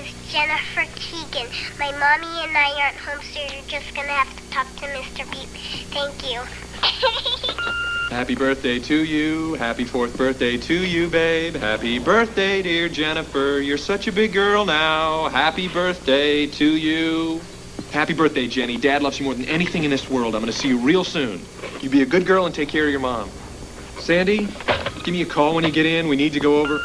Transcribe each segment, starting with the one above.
is Jennifer Keegan. My mommy and I aren't home, so you're just going to have to talk to Mr. Beep. Thank you. Happy birthday to you. Happy 4th birthday to you, babe. Happy birthday, dear Jennifer. You're such a big girl now. Happy birthday to you. Happy birthday, Jenny. Dad loves you more than anything in this world. I'm going to see you real soon. You be a good girl and take care of your mom. Sandy, give me a call when you get in. We need to go over...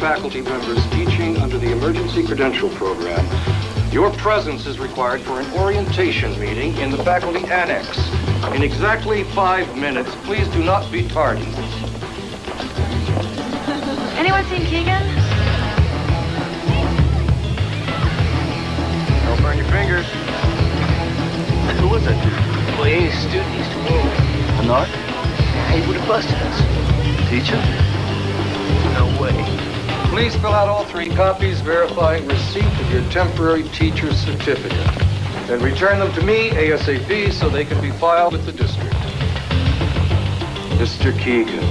Faculty members teaching under the Emergency Credential Program. Your presence is required for an orientation meeting in the faculty annex. In exactly 5 minutes, please do not be tardy. Anyone seen Keegan? Don't burn your fingers. Who was it? Well, he ain't a student, he's too old. A narc? Yeah, he would have busted us. Teacher? No way. Please fill out all 3 copies verifying receipt of your temporary teacher's certificate. Then return them to me ASAP so they can be filed with the district. Mr. Keegan,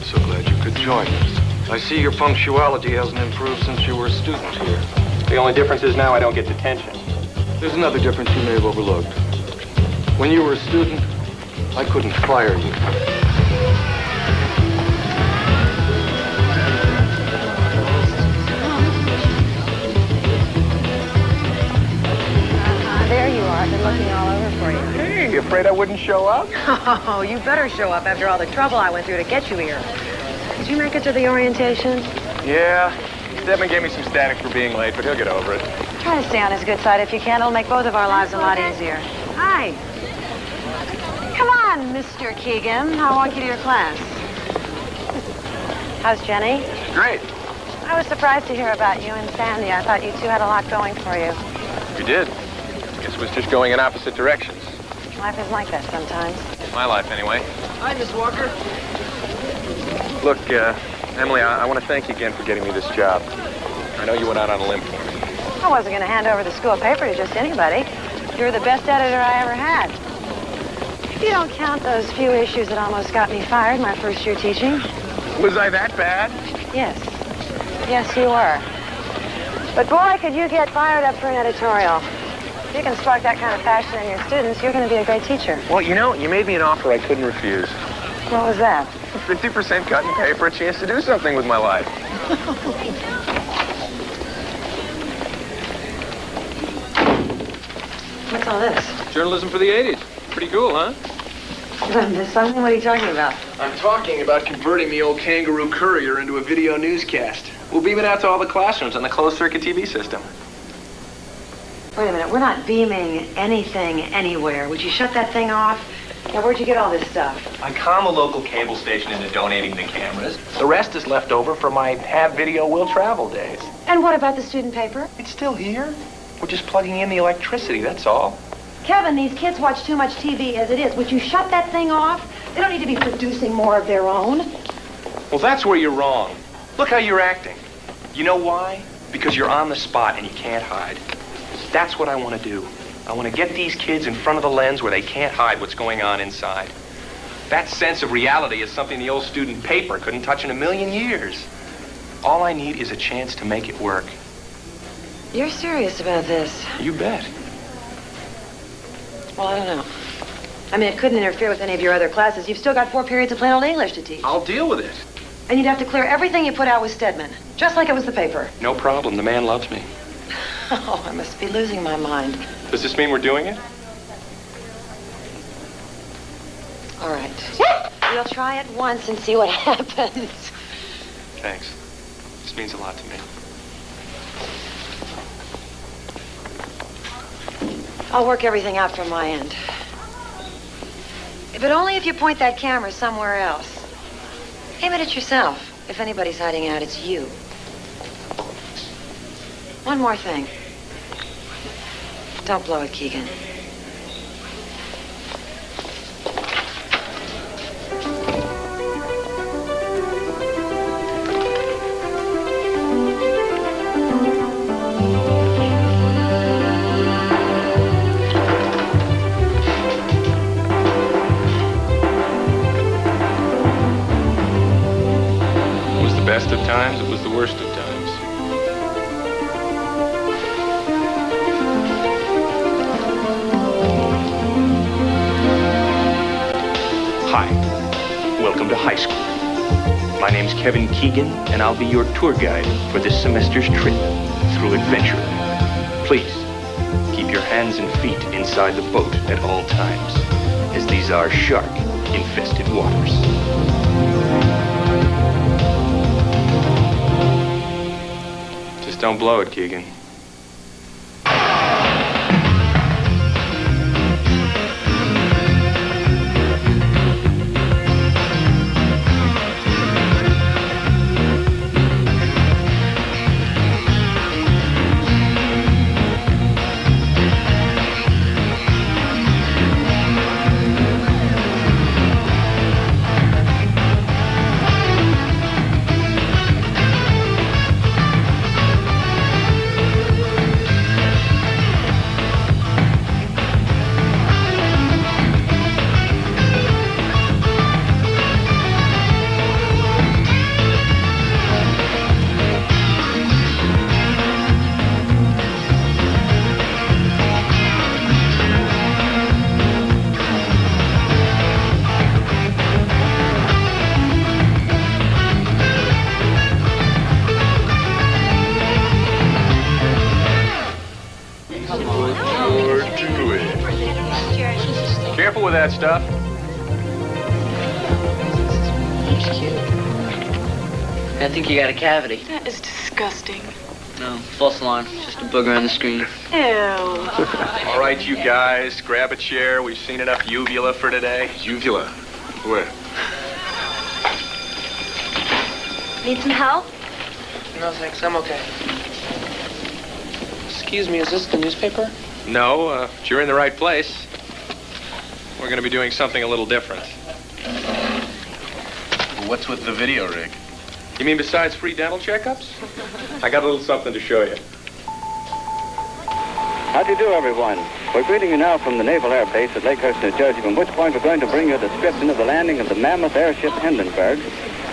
so glad you could join us. I see your punctuality hasn't improved since you were a student here. The only difference is now I don't get detention. There's another difference you may have overlooked. When you were a student, I couldn't fire you. There you are. I've been looking all over for you. Hey, you afraid I wouldn't show up? Oh, you better show up after all the trouble I went through to get you here. Did you make it to the orientation? Yeah. Steadman gave me some static for being late, but he'll get over it. Try to stay on his good side if you can. It'll make both of our lives a lot easier. Hi. Come on, Mr. Keegan. I'll walk you to your class. How's Jenny? Great. I was surprised to hear about you and Sandy. I thought you two had a lot going for you. You did. Guess it was just going in opposite directions. Life is like that sometimes. My life, anyway. Hi, Miss Walker. Look, Emilie, I want to thank you again for getting me this job. I know you went out on a limb for me. I wasn't going to hand over the school paper to just anybody. You were the best editor I ever had. If you don't count those few issues that almost got me fired my first year teaching. Was I that bad? Yes. Yes, you were. But boy, could you get fired up for an editorial. If you can spark that kind of passion in your students, you're going to be a great teacher. Well, you know, you made me an offer I couldn't refuse. What was that? 50% cut and pay for a chance to do something with my life. What's all this? Journalism for the 80s. Pretty cool, huh? Miss something? What are you talking about? I'm talking about converting the old Kangaroo Courier into a video newscast. We'll beam it out to all the classrooms on the closed-circuit TV system. Wait a minute. We're not beaming anything anywhere. Would you shut that thing off? Now, where'd you get all this stuff? I calm a local cable station into donating the cameras. The rest is left over for my have video will travel days. And what about the student paper? It's still here. We're just plugging in the electricity, that's all. Kevin, these kids watch too much TV as it is. Would you shut that thing off? They don't need to be producing more of their own. Well, that's where you're wrong. Look how you're acting. You know why? Because you're on the spot and you can't hide. That's what I want to do. I want to get these kids in front of the lens where they can't hide what's going on inside. That sense of reality is something the old student paper couldn't touch in a million years. All I need is a chance to make it work. You're serious about this? You bet. Well, I don't know. I mean, it couldn't interfere with any of your other classes. You've still got 4 periods of plain old English to teach. I'll deal with it. And you'd have to clear everything you put out with Steadman, just like it was the paper. No problem. The man loves me. Oh, I must be losing my mind. Does this mean we're doing it? All right. We'll try it once and see what happens. Thanks. This means a lot to me. I'll work everything out from my end. But only if you point that camera somewhere else. Aim it at yourself. If anybody's hiding out, it's you. One more thing. Don't blow it, Keegan. Best of times, it was the worst of times. Hi, welcome to high school. My name's Kevin Keegan, and I'll be your tour guide for this semester's trip through adventure. Please, keep your hands and feet inside the boat at all times, as these are shark-infested waters. Don't blow it, Keegan. That stuff. I think you got a cavity. That is disgusting. No, false alarm. Just a booger on the screen. Ew. All right, you guys, grab a chair. We've seen enough uvula for today. Uvula? Where? Need some help? No, thanks. I'm okay. Excuse me, is this the newspaper? No, but you're in the right place. We're going to be doing something a little different. What's with the video rig? You mean besides free dental checkups? I got a little something to show you. How do you do, everyone? We're greeting you now from the Naval Air Base at Lakehurst, New Jersey, from which point we're going to bring you a description of the landing of the mammoth airship Hindenburg,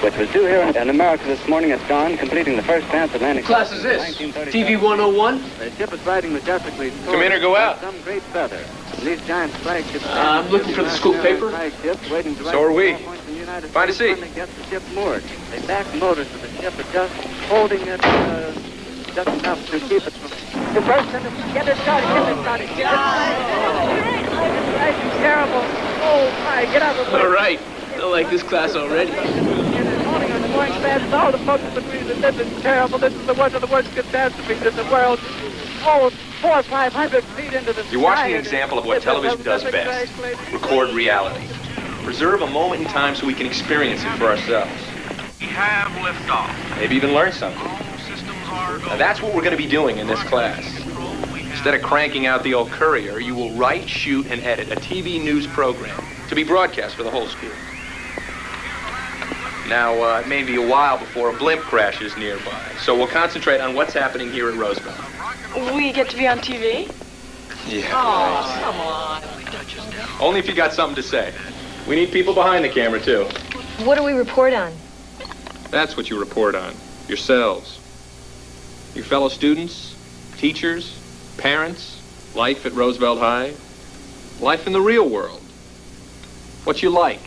which was due here in America this morning at dawn, completing the first transatlantic... What class is this? TV 101? The ship is riding majestically... Come in or go out. ...some great feather. These giant flagships... I'm looking for the school paper. So are we. Find a seat. ...get the ship moored. The back motors of the ship are just holding it just enough to keep it from... The first and get it started, get it started, get it started. It's terrible. Oh, my, get out of the way. All right. I like this class already. All the folks between this is terrible. This is one of the worst catastrophes in the world. Oh, 400 or 500 feet into the sky. You're watching an example of what television does best. Record reality. Preserve a moment in time so we can experience it for ourselves. We have liftoff. Maybe even learn something. All systems are go. Now that's what we're going to be doing in this class. Instead of cranking out the old courier, you will write, shoot, and edit a TV news program to be broadcast for the whole school. Now, it may be a while before a blimp crashes nearby, so we'll concentrate on what's happening here at Roosevelt. We get to be on TV? Yeah. Oh, come on. Only if you got something to say. We need people behind the camera, too. What do we report on? That's what you report on. Yourselves. Your fellow students, teachers, parents, life at Roosevelt High, life in the real world, What you like.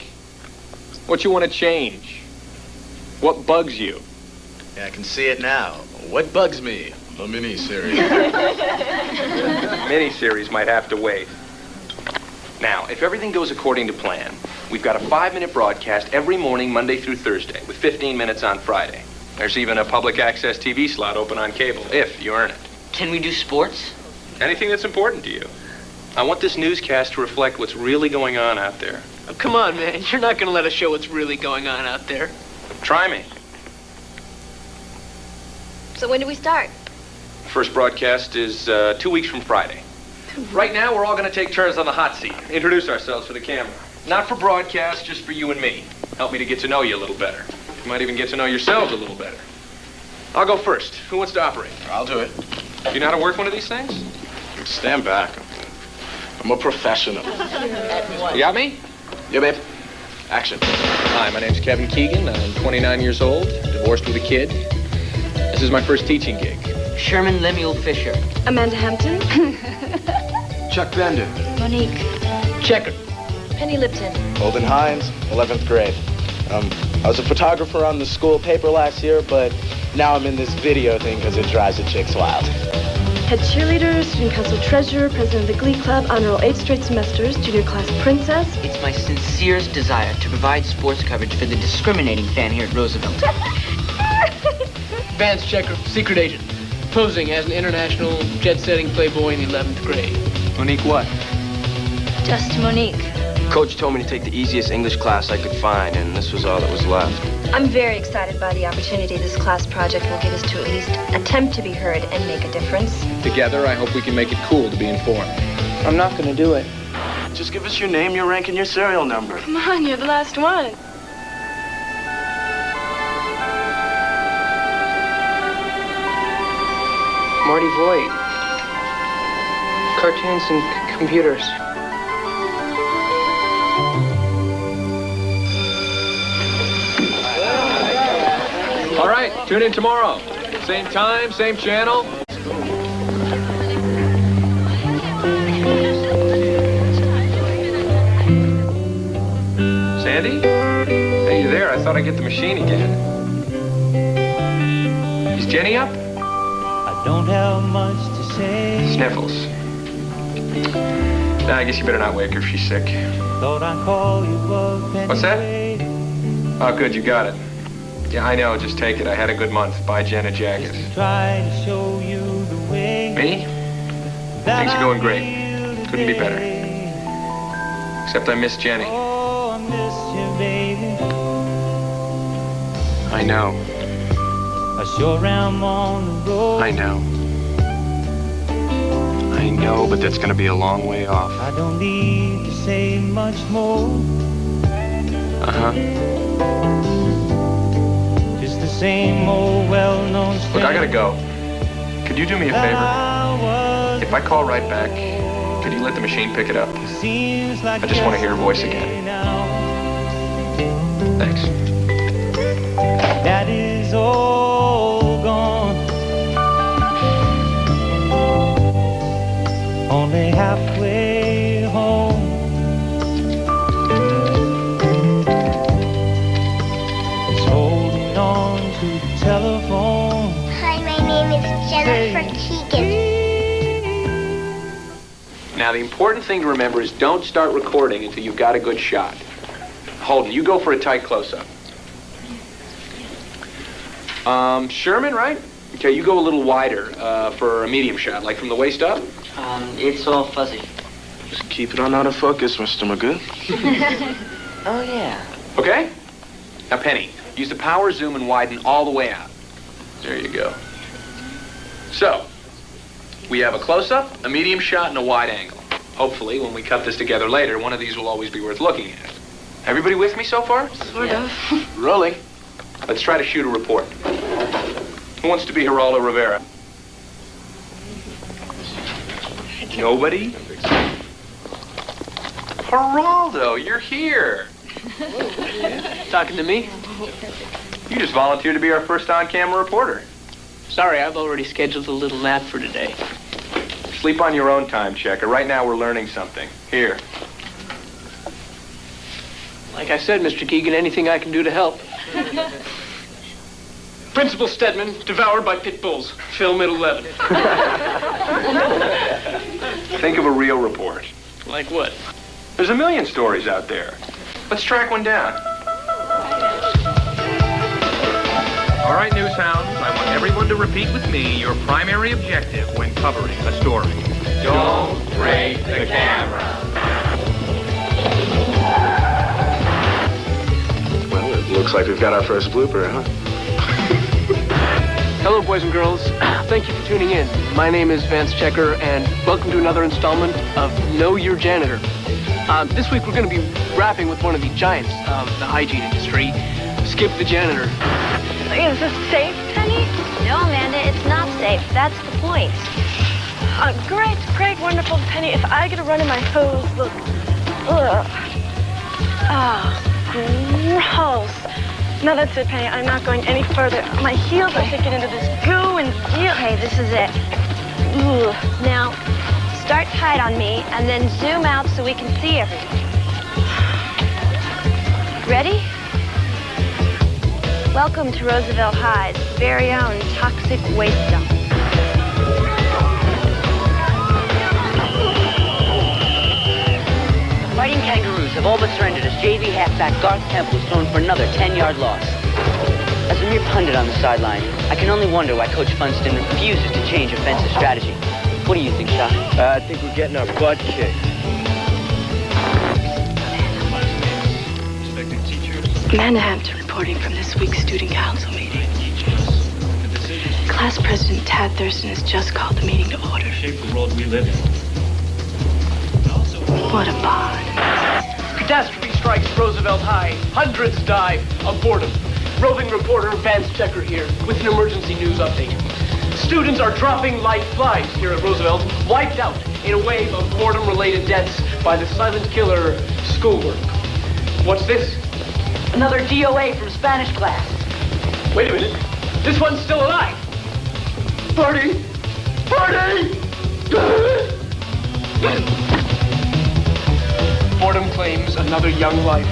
What you want to change. What bugs you. Yeah, I can see it now. What bugs me? The mini-series. Mini-series might have to wait. Now, if everything goes according to plan, we've got a 5-minute broadcast every morning, Monday through Thursday, with 15 minutes on Friday. There's even a public access TV slot open on cable, if you earn it. Can we do sports? Anything that's important to you. I want this newscast to reflect what's really going on out there. Oh, come on, man. You're not going to let us show what's really going on out there. Try me. So when do we start? First broadcast is 2 weeks from Friday. Right now, we're all going to take turns on the hot seat. Introduce ourselves for the camera. Not for broadcast, just for you and me. Help me to get to know you a little better. You might even get to know yourselves a little better. I'll go first. Who wants to operate? I'll do it. Do you know how to work one of these things? Stand back. I'm a professional. You got me? Yeah, babe. Action. Hi, my name's Kevin Keegan. I'm 29 years old, divorced with a kid. This is my first teaching gig. Sherman, Lemuel, Fischer. Amanda Hampton. Chuck Bender. Monique. Checker. Penny Lipton. Holden, Hines, 11th grade. I was a photographer on the school paper last year, but now I'm in this video thing because it drives the chicks wild. Head cheerleader, student council treasurer, president of the glee club, honor roll 8 straight semesters, junior class princess. It's my sincerest desire to provide sports coverage for the discriminating fan here at Roosevelt. Vance checker, secret agent. Posing as an international jet-setting playboy in the 11th grade. Monique what? Just Monique. Coach told me to take the easiest English class I could find, and this was all that was left. I'm very excited by the opportunity this class project will give us to at least attempt to be heard and make a difference. Together, I hope we can make it cool to be informed. I'm not going to do it. Just give us your name, your rank, and your serial number. Come on, you're the last one. Marty Voight. Cartoons and computers. All right, tune in tomorrow. Same time, same channel. Sandy? Hey, you there? I thought I'd get the machine again. Is Jenny up? I don't have much to say. Sniffles. Nah, I guess you better not wake her if she's sick. Thought I'd call you up anyway. What's that? Oh, good, you got it. Yeah, I know, just take it. I had a good month. Buy Jen a jacket. Try to show you the way. Me? Things are going great. Couldn't be better. Except I miss Jenny. Oh, I miss you, baby. I know. I sure am on the road. I know. I know, but that's gonna be a long way off. I don't need to say much more. Uh-huh. Just the same old well-known story. Look, I gotta go. Could you do me a favor? If I call right back, could you let the machine pick it up? I just want to hear her voice again. Thanks. That is all gone. Only halfway home. It's holding on to the telephone. Hi, my name is Jennifer Keegan. Now, the important thing to remember is don't start recording until you've got a good shot. Holden, you go for a tight close-up. Sherman, right? Okay, you go a little wider for a medium shot, like from the waist up. It's all fuzzy. Just keep it on out of focus, Mr. Magoo. Oh, yeah. Okay? Now, Penny, use the power zoom and widen all the way out. There you go. So, we have a close-up, a medium shot, and a wide angle. Hopefully, when we cut this together later, one of these will always be worth looking at. Everybody with me so far? Sort of. Rolling. Let's try to shoot a report. Who wants to be Geraldo Rivera? Nobody? Geraldo, you're here. Talking to me? You just volunteered to be our first on-camera reporter. Sorry, I've already scheduled a little nap for today. Sleep on your own time, Checker. Right now, we're learning something. Here. Like I said, Mr. Keegan, anything I can do to help. Principal Steadman, devoured by pit bulls. Film at 11. Think of a real report. Like what? There's a million stories out there. Let's track one down. All right, Newshounds, I want everyone to repeat with me your primary objective when covering a story. Don't break the camera. Well, it looks like we've got our first blooper, huh? Hello, boys and girls. Thank you for tuning in. My name is Vance Checker, and welcome to another installment of Know Your Janitor. This week we're going to be rapping with one of the giants of the hygiene industry, Skip the Janitor. Is this safe, Penny? No, Amanda, it's not safe. That's the point. Great, wonderful, Penny. If I get a run in my hose, look. Ugh. Gross. No, that's it, Penny. I'm not going any further. My heels are sticking into this goo and steel. Okay, this is it. Ugh. Now, start tight on me, and then zoom out so we can see everything. Ready? Welcome to Roosevelt High's very own toxic waste dump. The Fighting Kangaroos have all but surrendered as JV halfback Garth Temple was thrown for another 10-yard loss. As a mere pundit on the sideline, I can only wonder why Coach Funston refuses to change offensive strategy. What do you think, Shah? I think we're getting our butt kicked. Amanda Hampton reporting from this week's student council meeting. Class President Tad Thurston has just called the meeting to order. Shape the world we live in. What a bod. Catastrophe strikes Roosevelt High. Hundreds die of boredom. Roving reporter Vance Checker here with an emergency news update. Students are dropping like flies here at Roosevelt, wiped out in a wave of boredom-related deaths by the silent killer, schoolwork. What's this? Another DOA from Spanish class. Wait a minute. This one's still alive. Marty! Marty! Boredom claims another young life.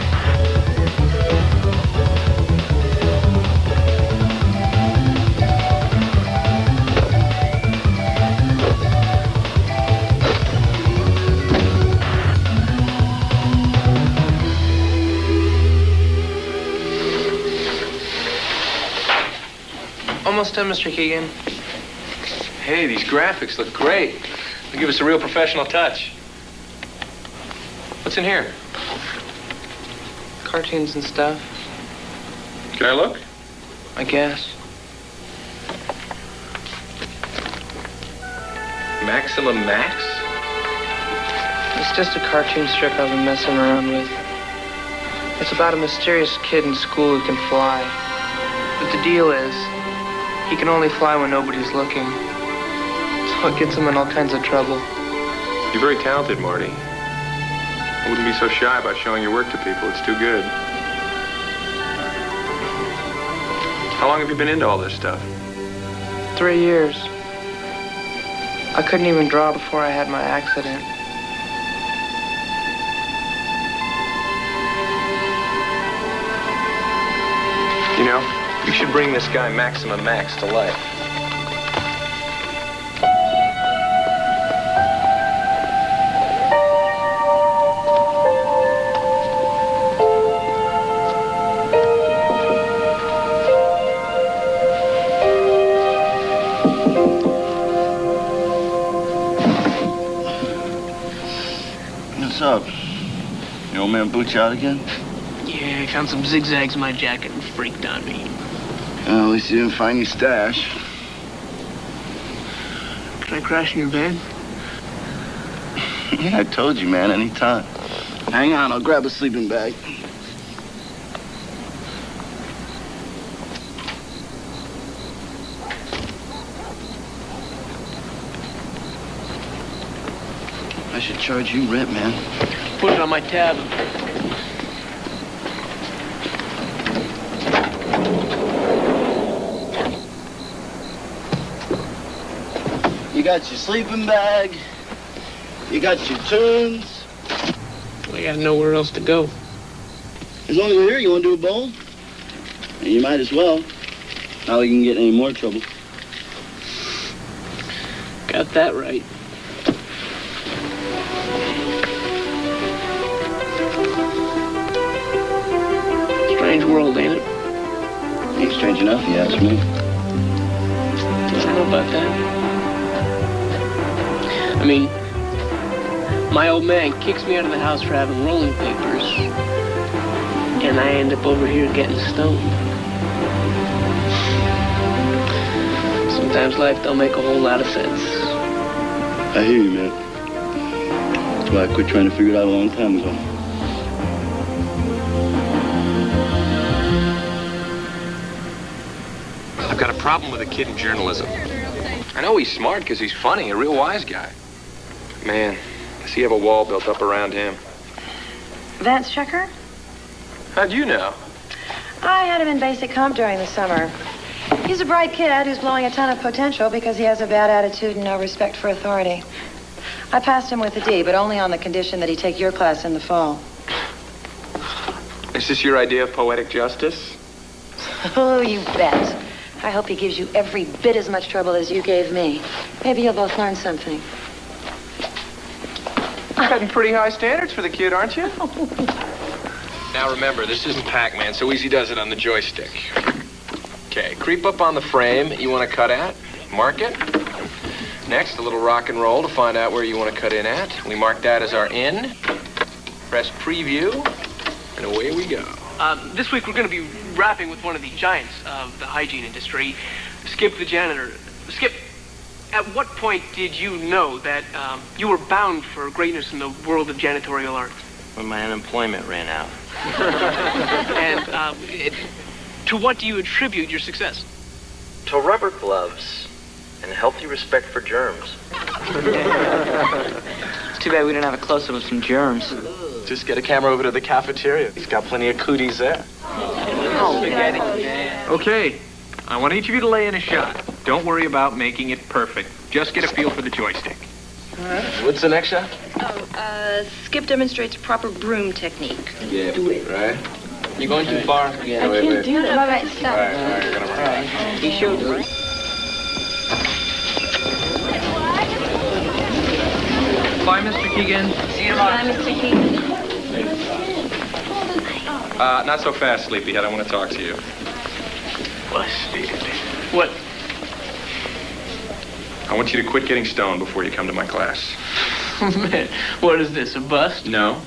Almost done, Mr. Keegan. Hey, these graphics look great. They give us a real professional touch. What's in here? Cartoons and stuff, Can I look? I guess. Maximum Max? It's just a cartoon strip I've been messing around with. It's about a mysterious kid in school who can fly. But the deal is, he can only fly when nobody's looking. So it gets him in all kinds of trouble. You're very talented, Marty. I wouldn't be so shy about showing your work to people. It's too good. How long have you been into all this stuff? 3 years. I couldn't even draw before I had my accident. You know, you should bring this guy Maximum Max to life. What's up? Your old man boot you out again? Yeah, I found some zigzags in my jacket and freaked on me. Well, at least you didn't find your stash. Can I crash in your bed? Yeah, I told you, man, anytime. Hang on, I'll grab a sleeping bag. I should charge you rent, man. Put it on my tab. You got your sleeping bag. You got your tunes. I got nowhere else to go. As long as we're here, you want to do a bowl? And you might as well. How we can get in any more trouble. Got that right. Strange world, ain't it? Ain't strange enough, you ask me. I don't know about that. I mean, my old man kicks me out of the house for having rolling papers, and I end up over here getting stoned. Sometimes life don't make a whole lot of sense. I hear you, man. That's why I quit trying to figure it out a long time ago. I've got a problem with a kid in journalism. I know he's smart because he's funny, a real wise guy. Man, does he have a wall built up around him? Vance Checker? How'd you know? I had him in basic comp during the summer. He's a bright kid who's blowing a ton of potential because he has a bad attitude and no respect for authority. I passed him with a D, but only on the condition that he take your class in the fall. Is this your idea of poetic justice? Oh, you bet. I hope he gives you every bit as much trouble as you gave me. Maybe you'll both learn something. You're setting pretty high standards for the kid, aren't you? Now remember, this isn't Pac-Man, so easy does it on the joystick. Okay, creep up on the frame you want to cut at, mark it. Next, a little rock and roll to find out where you want to cut in at. We mark that as our in. Press preview, and away we go. This week we're going to be rapping with one of the giants of the hygiene industry, Skip the Janitor. Skip, at what point did you know that you were bound for greatness in the world of janitorial art? When my unemployment ran out. And to what do you attribute your success? To rubber gloves and healthy respect for germs. It's too bad we didn't have a close-up of some germs. Just get a camera over to the cafeteria. He's got plenty of cooties there. Okay, I want each of you to lay in a shot. Don't worry about making it perfect. Just get a feel for the joystick. What's the next shot? Skip demonstrates proper broom technique. Yeah, do it. Right? You're going too far. Yeah, I can't do that. All right, stop. All right, you're gonna run. He showed me. Bye, Mr. Keegan. See you tomorrow. Bye, Mr. Keegan. Not so fast, Sleepyhead. I want to talk to you. Busted. What? I want you to quit getting stoned before you come to my class. Man, what is this, a bust? No,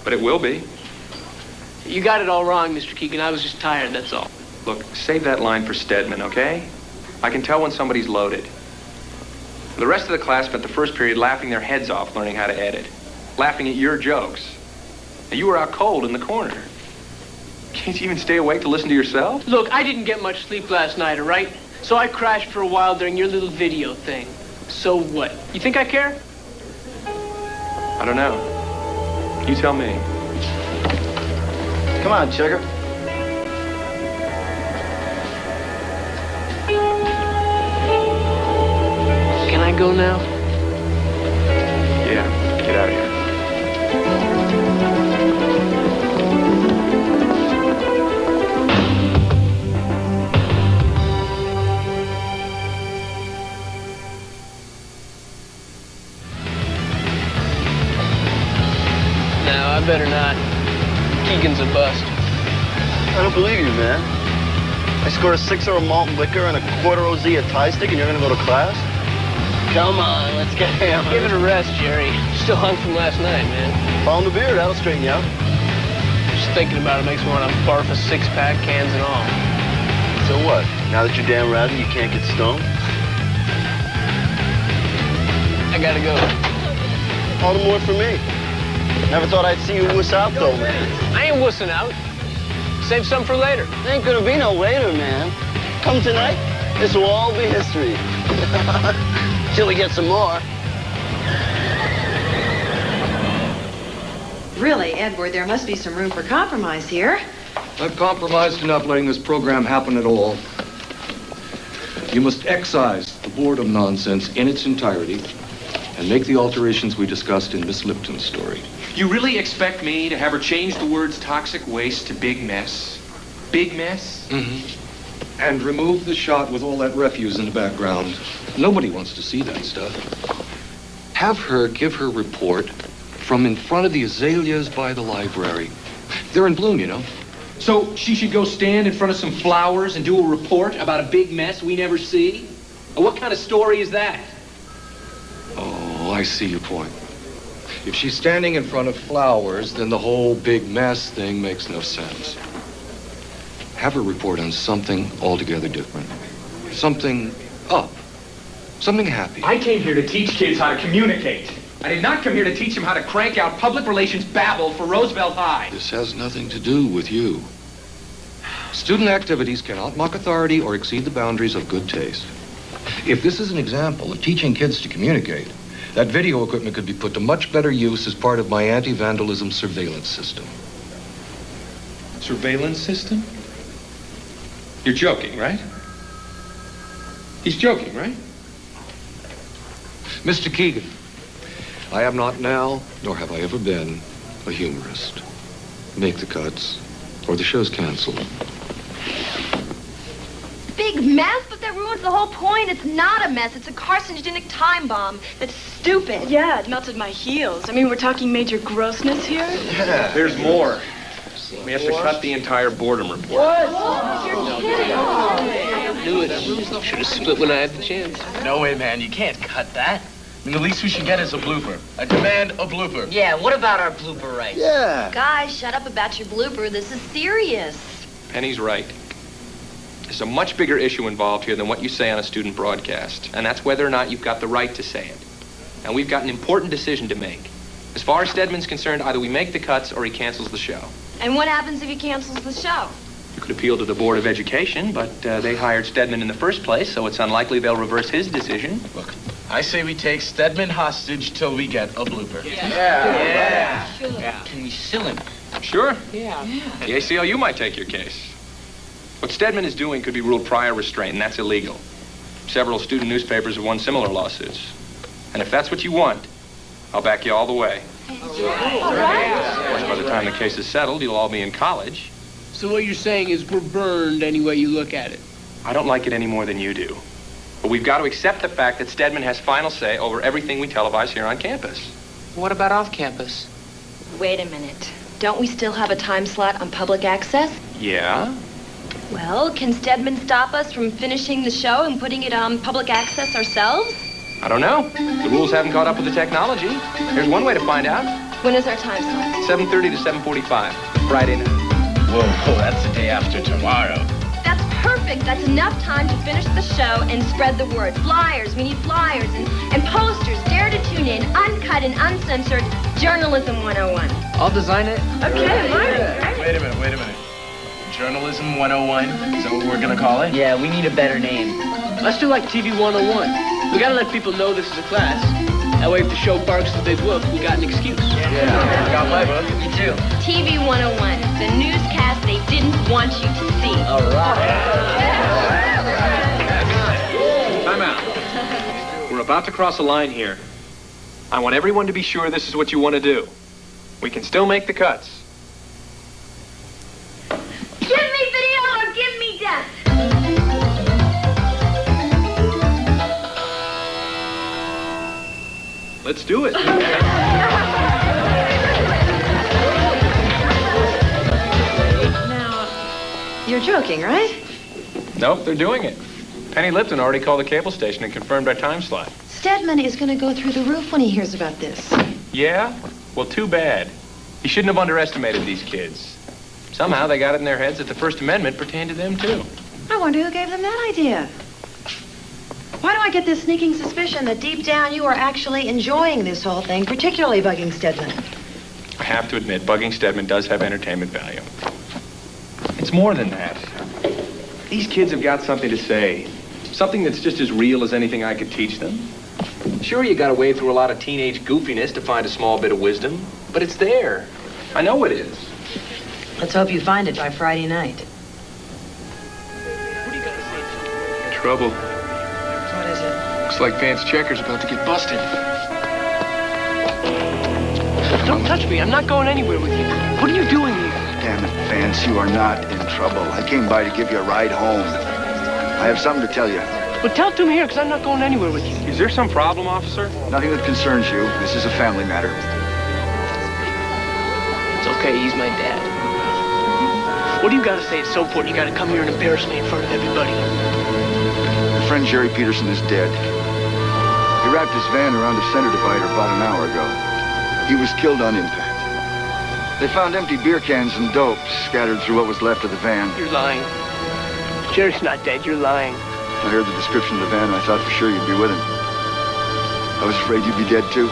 but it will be. You got it all wrong, Mr. Keegan. I was just tired, that's all. Look, save that line for Steadman, okay? I can tell when somebody's loaded. The rest of the class spent the first period laughing their heads off learning how to edit. Laughing at your jokes. Now, you were out cold in the corner. Can't you even stay awake to listen to yourself? Look, I didn't get much sleep last night, all right? So I crashed for a while during your little video thing. So what? You think I care? I don't know. You tell me. Come on, Checker. Can I go now? Yeah, get out of here. No, I better not. Keegan's a bust. I don't believe you, man. I scored a 6-er of malt liquor and a quarter OZ of Thai stick, and you're gonna go to class? Come on, let's get hammered. Give it a rest, Jerry. Still hung from last night, man. Follow the beer, that'll straighten you out. Just thinking about it makes me want to barf a 6-pack, cans and all. So what? Now that you're damn ratty, you can't get stoned? I gotta go. All the more for me. Never thought I'd see you wuss out, though, man. I ain't wussing out. Save some for later. There ain't gonna be no later, man. Come tonight, this will all be history. Till we get some more. Really, Edward, there must be some room for compromise here. I've compromised in not letting this program happen at all. You must excise the boredom nonsense in its entirety and make the alterations we discussed in Miss Lipton's story. You really expect me to have her change the words toxic waste to big mess? Big mess? Mm-hmm. And remove the shot with all that refuse in the background. Nobody wants to see that stuff. Have her give her report from in front of the azaleas by the library. They're in bloom, you know. So she should go stand in front of some flowers and do a report about a big mess we never see? What kind of story is that? Oh, I see your point. If she's standing in front of flowers, then the whole big mess thing makes no sense. Have her report on something altogether different. Something up. Something happy. I came here to teach kids how to communicate. I did not come here to teach them how to crank out public relations babble for Roosevelt High. This has nothing to do with you. Student activities cannot mock authority or exceed the boundaries of good taste. If this is an example of teaching kids to communicate, that video equipment could be put to much better use as part of my anti-vandalism surveillance system. Surveillance system? You're joking, right? He's joking, right? Mr. Keegan, I am not now, nor have I ever been, a humorist. Make the cuts, or the show's canceled. Big mess, but that ruins the whole point. It's not a mess. It's a carcinogenic time bomb. That's stupid. Yeah, it melted my heels. I mean, we're talking major grossness here. Yeah. There's more. We have to cut the entire boredom report. What? You're kidding. I knew it. Should have split when I had the chance. No way, man. You can't cut that. I mean, the least we should get is a blooper. I demand a blooper. Yeah, what about our blooper rights? Yeah. Guys, shut up about your blooper. This is serious. Penny's right. There's a much bigger issue involved here than what you say on a student broadcast, and that's whether or not you've got the right to say it. And we've got an important decision to make. As far as Steadman's concerned, either we make the cuts or he cancels the show. And what happens if he cancels the show? You could appeal to the Board of Education, but they hired Steadman in the first place, so it's unlikely they'll reverse his decision. Look, I say we take Steadman hostage till we get a blooper. Yeah. Can we sue him? Sure. Yeah. The ACLU might take your case. What Steadman is doing could be ruled prior restraint, and that's illegal. Several student newspapers have won similar lawsuits. And if that's what you want, I'll back you all the way. Of course, by the time the case is settled, you'll all be in college. So what you're saying is we're burned any way you look at it. I don't like it any more than you do. But we've got to accept the fact that Steadman has final say over everything we televise here on campus. What about off campus? Wait a minute. Don't we still have a time slot on public access? Yeah? Well, can Steadman stop us from finishing the show and putting it on public access ourselves? I don't know. The rules haven't caught up with the technology. There's one way to find out. When is our time slot? 7:30 to 7:45, Friday night. Whoa, that's the day after tomorrow. That's perfect. That's enough time to finish the show and spread the word. Flyers. We need flyers and posters. Dare to tune in. Uncut and uncensored. Journalism 101. I'll design it. Okay, Marty. Wait a minute. Journalism 101? Is that what we're gonna call it? Yeah, we need a better name. Let's do like TV 101. We gotta let people know this is a class. That way if the show barks a big whoop, we got an excuse. Yeah, I got my book. Me too. TV 101. The newscast they didn't want you to see. All right. Time out. We're about to cross a line here. I want everyone to be sure this is what you want to do. We can still make the cuts. Give me video or give me death. Let's do it. Now, you're joking, right? Nope, they're doing it. Penny Lipton already called the cable station and confirmed our time slot. Steadman is going to go through the roof when he hears about this. Yeah? Well, too bad. You shouldn't have underestimated these kids. Somehow they got it in their heads that the First Amendment pertained to them, too. I wonder who gave them that idea. Why do I get this sneaking suspicion that deep down you are actually enjoying this whole thing, particularly bugging Steadman? I have to admit, bugging Steadman does have entertainment value. It's more than that. These kids have got something to say. Something that's just as real as anything I could teach them. Sure, you gotta wade through a lot of teenage goofiness to find a small bit of wisdom, but it's there. I know it is. Let's hope you find it by Friday night. Trouble. What is it? Looks like Vance Checker's about to get busted. Don't touch me. I'm not going anywhere with you. What are you doing here? Damn it, Vance, you are not in trouble. I came by to give you a ride home. I have something to tell you. Well, tell it to me here, because I'm not going anywhere with you. Is there some problem, officer? Nothing that concerns you. This is a family matter. It's okay, he's my dad. What do you got to say? It's so important you got to come here and embarrass me in front of everybody. Your friend Jerry Peterson is dead. He wrapped his van around the center divider about an hour ago. He was killed on impact. They found empty beer cans and dope scattered through what was left of the van. You're lying. Jerry's not dead. You're lying. I heard the description of the van, and I thought for sure you'd be with him. I was afraid you'd be dead, too.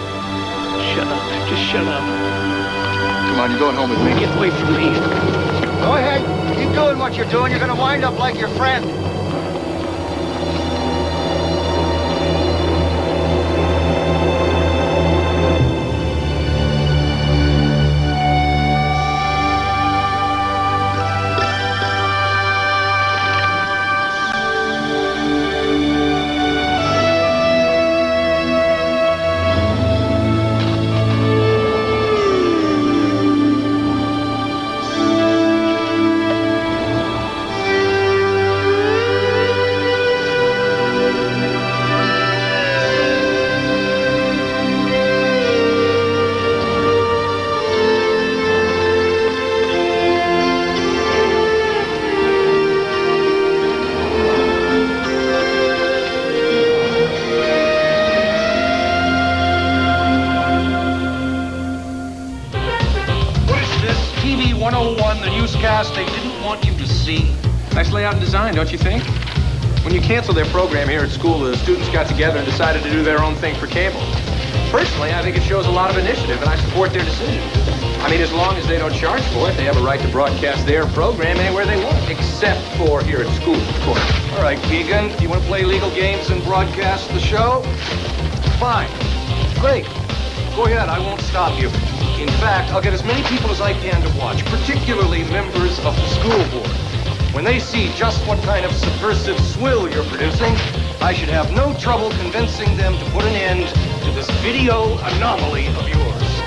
Shut up. Just shut up. Come on, you're going home with me. Get away from me. Go ahead. Keep doing what you're doing. You're going to wind up like your friend. They didn't want you to see. Nice layout and design, don't you think? When you canceled their program here at school, the students got together and decided to do their own thing for cable. Personally, I think it shows a lot of initiative, and I support their decision. I mean, as long as they don't charge for it, they have a right to broadcast their program anywhere they want, except for here at school, of course. All right, Keegan, you want to play legal games and broadcast the show? Fine. Great. Go ahead, I won't stop you. In fact, I'll get as many people as I can to watch, particularly members of the school board. When they see just what kind of subversive swill you're producing, I should have no trouble convincing them to put an end to this video anomaly of yours.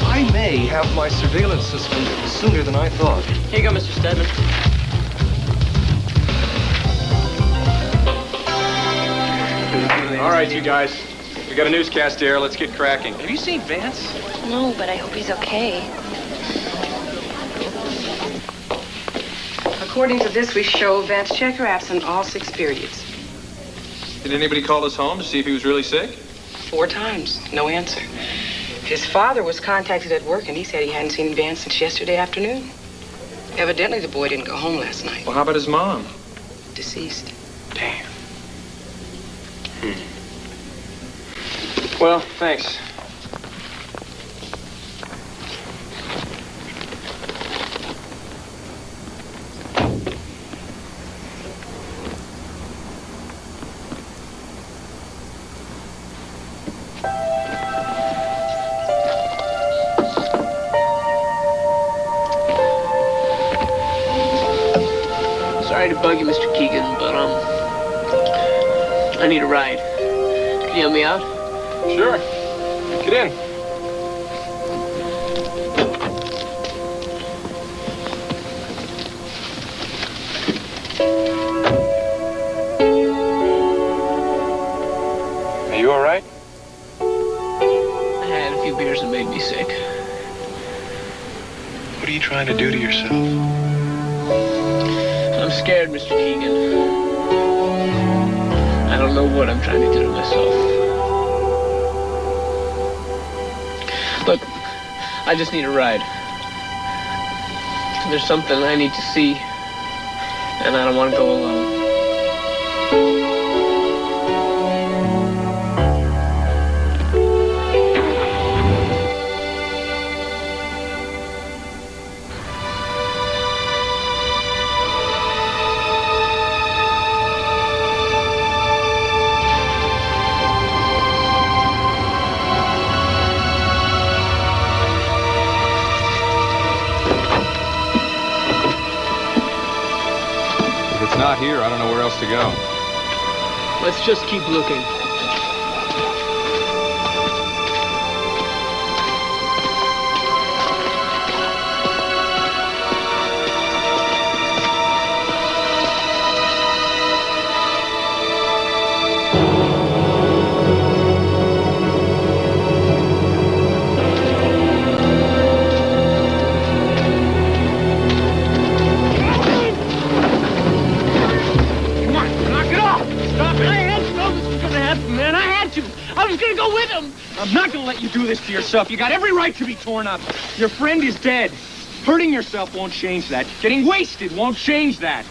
I may have my surveillance system sooner than I thought. Here you go, Mr. Steadman. All right, you guys. We got a newscast here. Let's get cracking. Have you seen Vance? No, but I hope he's okay. According to this, we show Vance checker absent all 6 periods. Did anybody call us home to see if he was really sick? 4 times, no answer. His father was contacted at work, and he said he hadn't seen Vance since yesterday afternoon. Evidently, the boy didn't go home last night. Well, how about his mom? Deceased. Damn. Well, thanks. Sorry to bug you, Mr. Keegan, but, I need a ride. Can you help me out? Sure. Get in. Are you all right? I had a few beers that made me sick. What are you trying to do to yourself? I'm scared, Mr. Keegan. I don't know what I'm trying to do to myself. Look, I just need a ride. There's something I need to see, and I don't want to go alone. Not here. I don't know where else to go. Let's just keep looking. this to yourself. You got every right to be torn up. Your friend is dead. Hurting yourself won't change that. Getting wasted won't change that.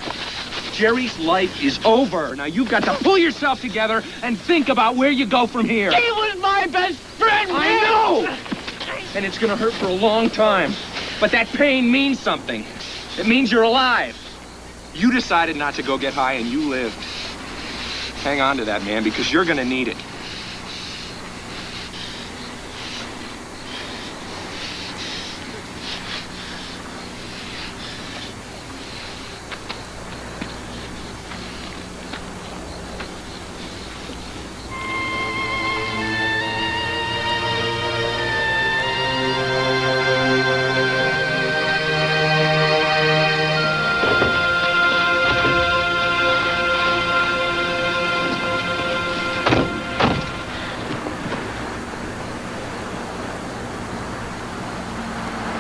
Jerry's life is over. Now you've got to pull yourself together and think about where you go from here. He was my best friend, man! I know! And it's gonna hurt for a long time. But that pain means something. It means you're alive. You decided not to go get high and you lived. Hang on to that, man, because you're gonna need it.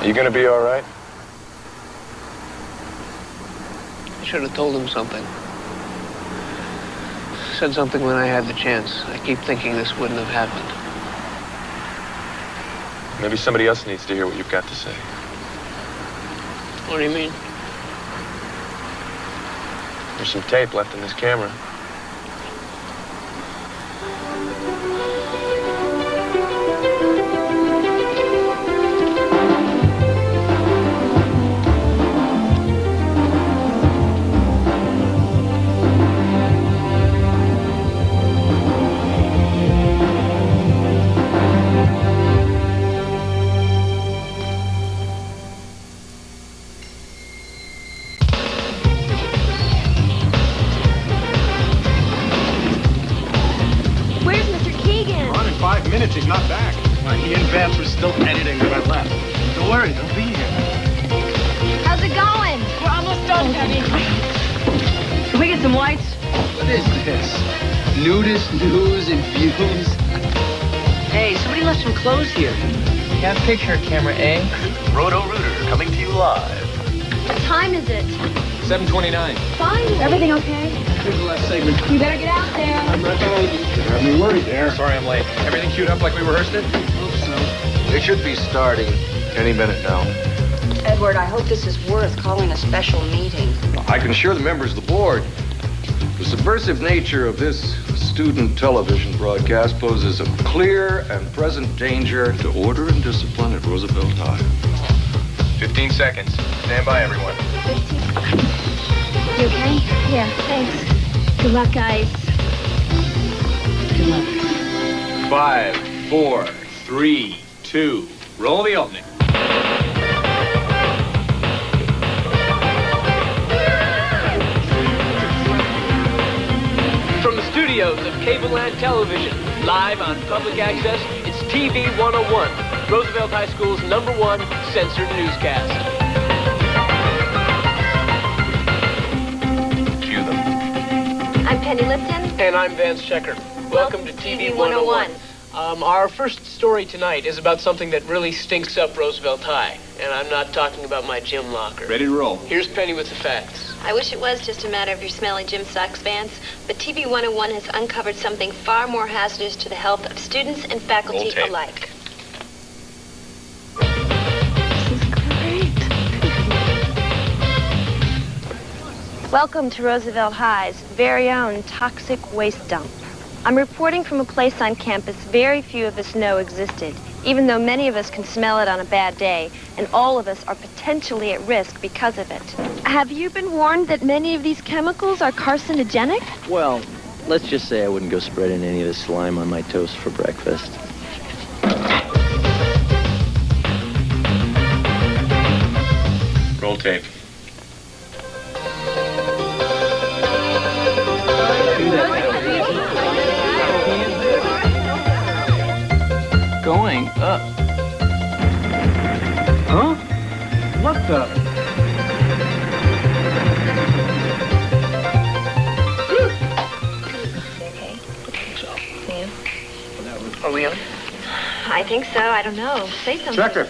You gonna be all right? I should have told him something. Said something when I had the chance. I keep thinking this wouldn't have happened. Maybe somebody else needs to hear what you've got to say. What do you mean? There's some tape left in this camera. He's not back. He and Vance were still editing when I left. Don't worry, they'll be here. How's it going? We're almost done, Penny. Can we get some lights? What is this? Nudist news and views? Hey, somebody left some clothes here. Got picture camera, eh? Roto-Rooter coming to you live. What time is it? 7:29. Fine. Is everything okay? Here's the last segment. You better get out there. I'm not going to have me worried there. Sorry I'm late. Everything queued up like we rehearsed it? Hope so. They should be starting any minute now. Edward, I hope this is worth calling a special meeting. I can assure the members of the board, the subversive nature of this student television broadcast poses a clear and present danger to order and discipline at Roosevelt High. 15 seconds. Stand by, everyone. 15. You okay? Yeah, thanks. Good luck, guys. Good luck. 5, 4, 3, 2. Roll the opening. From the studios of Cable Land Television, live on public access, it's TV 101, Roosevelt High School's #1 censored newscast. I'm Penny Lipton. And I'm Vance Checker. Welcome to TV 101. Our first story tonight is about something that really stinks up Roosevelt High. And I'm not talking about my gym locker. Ready to roll. Here's Penny with the facts. I wish it was just a matter of your smelly gym socks, Vance, but TV 101 has uncovered something far more hazardous to the health of students and faculty alike. Welcome to Roosevelt High's very own toxic waste dump. I'm reporting from a place on campus very few of us know existed, even though many of us can smell it on a bad day, and all of us are potentially at risk because of it. Have you been warned that many of these chemicals are carcinogenic? Well, let's just say I wouldn't go spreading any of this slime on my toast for breakfast. Roll tape. Going up. Huh? What the? Are we on? I think so. I don't know. Say something. Checker,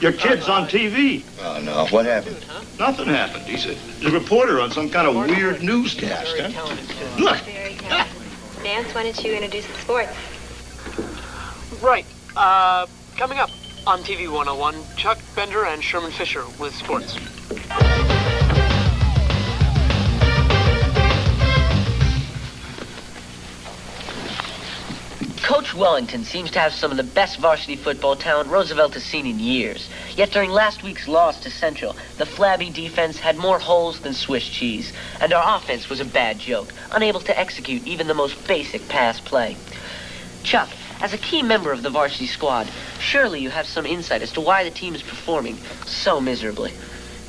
your kid's on TV. Oh, no. What happened? Nothing happened. He's a reporter on some kind of weird newscast, huh? Look. Vance, why don't you introduce the sports? Right. Coming up on TV 101, Chuck Bender and Sherman Fischer with sports. Coach Wellington seems to have some of the best varsity football talent Roosevelt has seen in years. Yet during last week's loss to Central, the flabby defense had more holes than Swiss cheese, and our offense was a bad joke, unable to execute even the most basic pass play. Chuck, as a key member of the varsity squad, surely you have some insight as to why the team is performing so miserably.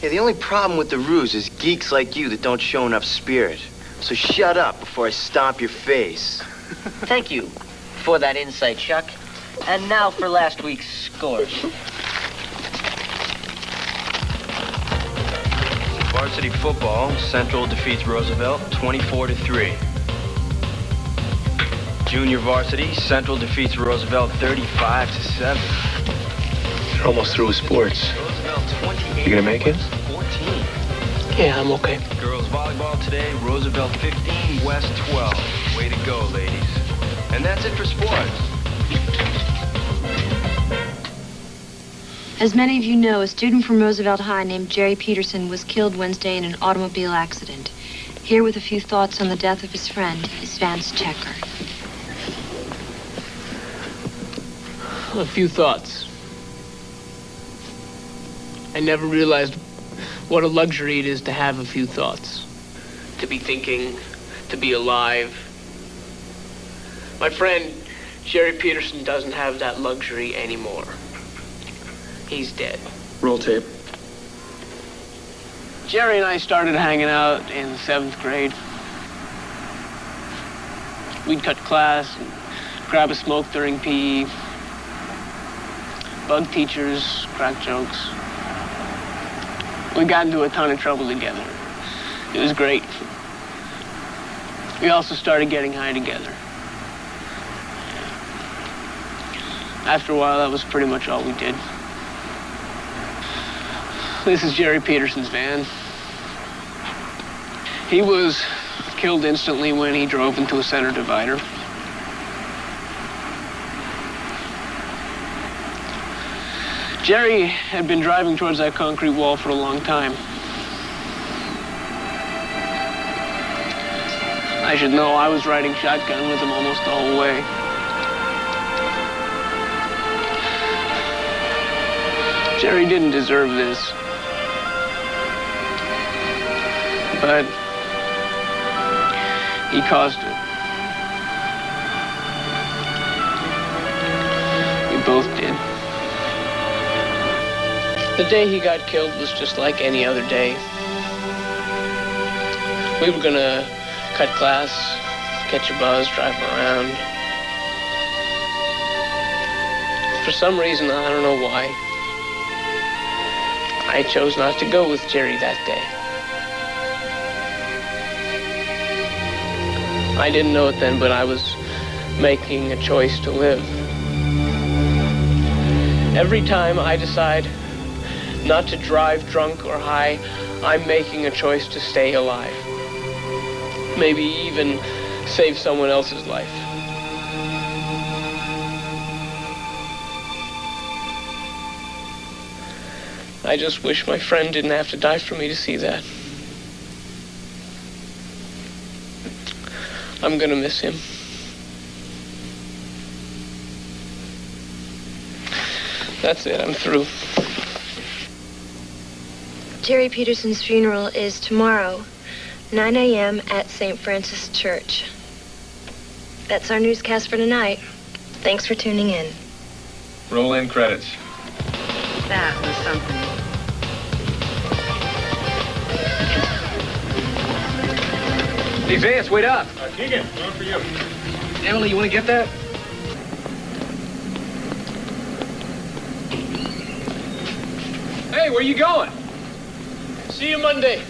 Yeah, the only problem with the ruse is geeks like you that don't show enough spirit. So shut up before I stomp your face. Thank you for that insight, Chuck. And now for last week's scores. Varsity football, Central defeats Roosevelt 24-3. Junior varsity, Central defeats Roosevelt 35-7. You're almost through with sports. You gonna make it? 14. Yeah, I'm okay. Girls volleyball today, Roosevelt 15, West 12. Way to go, ladies. And that's it for sports. As many of you know, a student from Roosevelt High named Jerry Peterson was killed Wednesday in an automobile accident. Here with a few thoughts on the death of his friend is Vance Checker. A few thoughts. I never realized what a luxury it is to have a few thoughts. To be thinking, to be alive. My friend, Jerry Peterson, doesn't have that luxury anymore. He's dead. Roll tape. Jerry and I started hanging out in the 7th grade. We'd cut class and grab a smoke during PE. Bug teachers, crack jokes. We got into a ton of trouble together. It was great. We also started getting high together. After a while, that was pretty much all we did. This is Jerry Peterson's van. He was killed instantly when he drove into a center divider. Jerry had been driving towards that concrete wall for a long time. I should know I was riding shotgun with him almost the whole way. Jerry didn't deserve this. But he caused it. We both did. The day he got killed was just like any other day. We were gonna cut class, catch a bus, drive around. For some reason, I don't know why, I chose not to go with Jerry that day. I didn't know it then, but I was making a choice to live. Every time I decide not to drive drunk or high, I'm making a choice to stay alive. Maybe even save someone else's life. I just wish my friend didn't have to die for me to see that. I'm gonna miss him. That's it, I'm through. Jerry Peterson's funeral is tomorrow, 9 a.m. at St. Francis Church. That's our newscast for tonight. Thanks for tuning in. Roll in credits. That was something. Hey, Vance, wait up. Keegan, going for you. Emilie, you want to get that? Hey, where you going? See you Monday.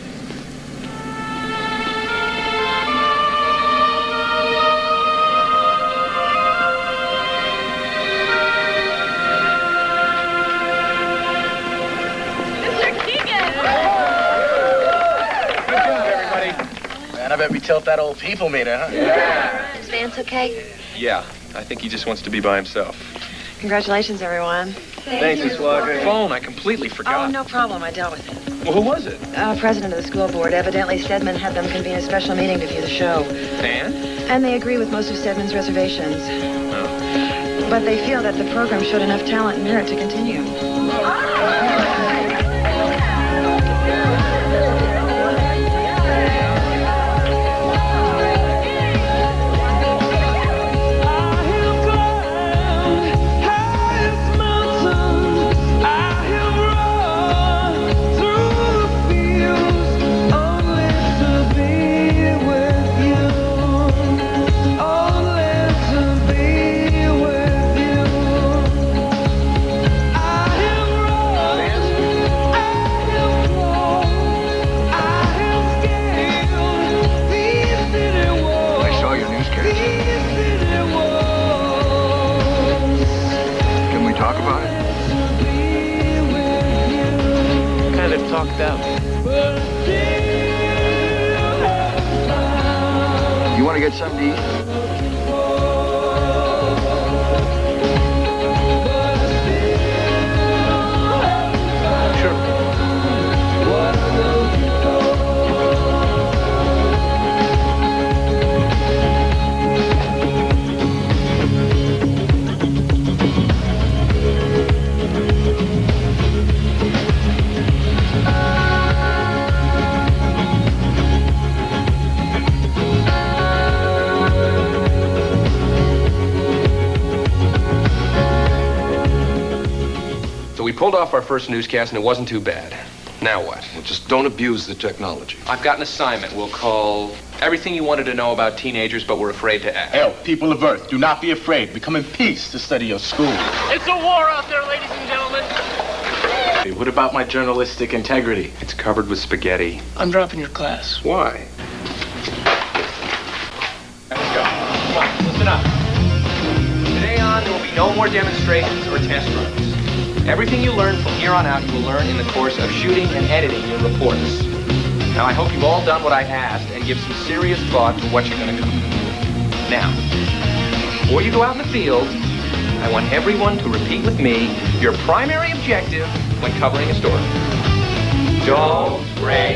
Mr. Keegan! Good job, everybody. Man, I bet we tilt that old people meter, huh? Is Vance okay? Yeah, I think he just wants to be by himself. Congratulations, everyone. Thanks, Miss Walker. Phone, I completely forgot. Oh, no problem. I dealt with it. Well, who was it? President of the school board. Evidently, Steadman had them convene a special meeting to view the show. And they agree with most of Steadman's reservations. Oh. But they feel that the program showed enough talent and merit to continue. Talked out. You want to get something to eat? We pulled off our first newscast, and it wasn't too bad. Now what? Well, just don't abuse the technology. I've got an assignment we'll call Everything You Wanted to Know About Teenagers But Were Afraid to Ask. Hell, people of Earth, do not be afraid. We come in peace to study your school. It's a war out there, ladies and gentlemen. Hey, what about my journalistic integrity? It's covered with spaghetti. I'm dropping your class. Why? Let's go. Come on, listen up. Today on, there will be no more demonstrations or test runs. Everything you learn from here on out, you will learn in the course of shooting and editing your reports. Now, I hope you've all done what I asked and give some serious thought to what you're going to cover. Now, before you go out in the field, I want everyone to repeat with me your primary objective when covering a story. Don't break